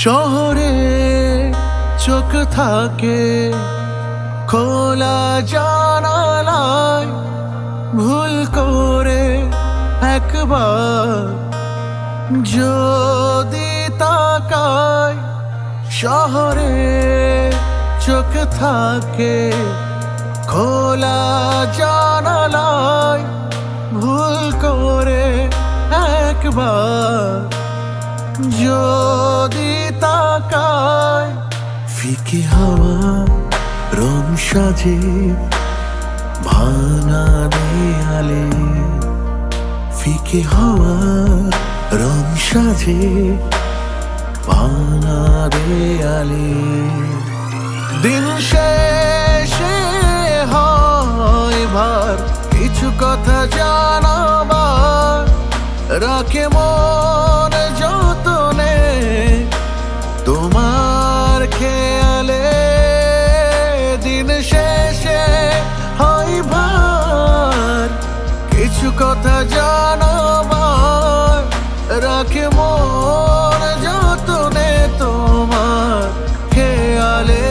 শহরে চোখ থাকে খোলা জানালায়, ভুল করে একবার যদি তাকায়। শহরে চোখ থাকে খোলা জানালায়, ভুল করে একবার যদি তাকায়। ফিকে হাওয়া রং সাজে ভাঙা দেয়ালে, ফিকে হাওয়া রং সাজে ভাঙা দেয়ালে। দিন শেষে হয় ভার কিছু কথা জানাবার, রাখে মন যতনে তোমার খেয়ালে। দিন শেষে হয় ভার কিছু কথা জানাবার, রাখে মন যতনে তোমার খেয়ালে।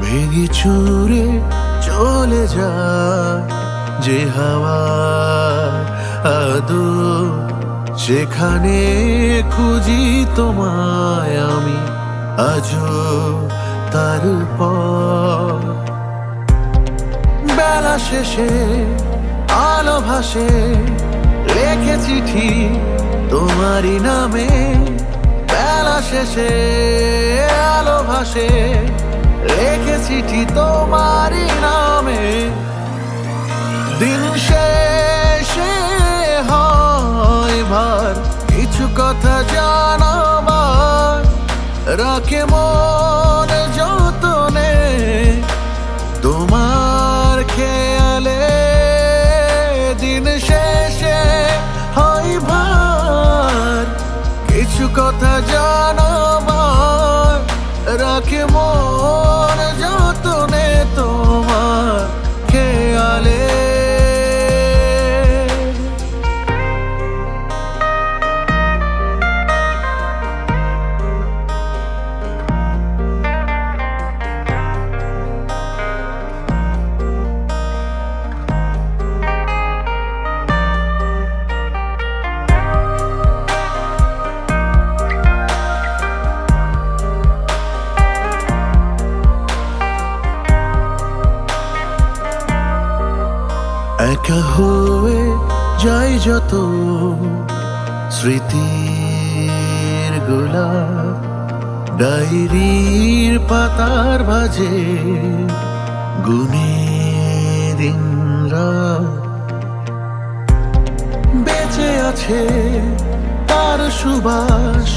ভেঙে চুরে চলে যায় যে হাওয়া আদো, সেখানে খুঁজি তোমায় আমি আজও তারপর। বেলা শেষে আলো ভাসে, লেখে চিঠি তোমারই নামে। বেলা শেষে আলো ভাসে, লেখে চিঠি তোমারই নামে। দিন শেষে হয় ভার কিছু কথা জানাবার, রাখে মন যতনে তোমার খেয়ালে। দিন শেষে হয় ভার কিছু কথা জানাবার, রাখে মন যতনে তোমার খেয়ালে। একা হয়ে যাই যত স্মৃতির গোলাপ, ডায়েরির পাতার ভাজে গুনে দিনরা। বেঁচে আছে তার সুবাস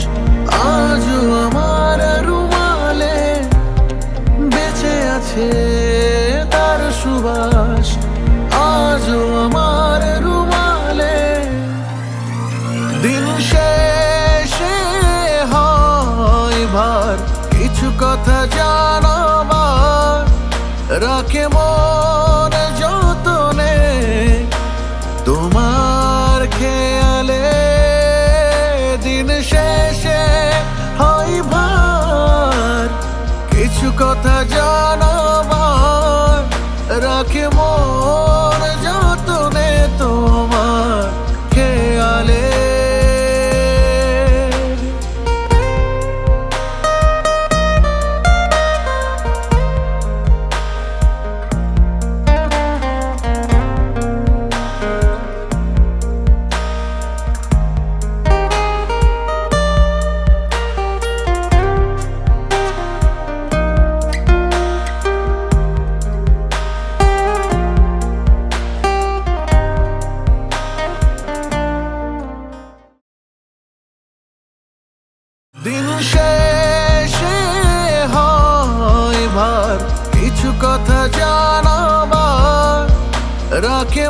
আজও আমার রুমালে, বেঁচে আছে তার সুবাস আজও আমার রুমালে। দিন শেষে হয় ভার কিছু কথা জানাবার, রাখে মন যতনে তোমার খেয়ালে। দিন শেষে হয় ভার কিছু কথা জানাবার, রাখে মন যতনে তোমার খেয়ালে। শেষে হয় ভার কিছু কথা জানাবার, রাখে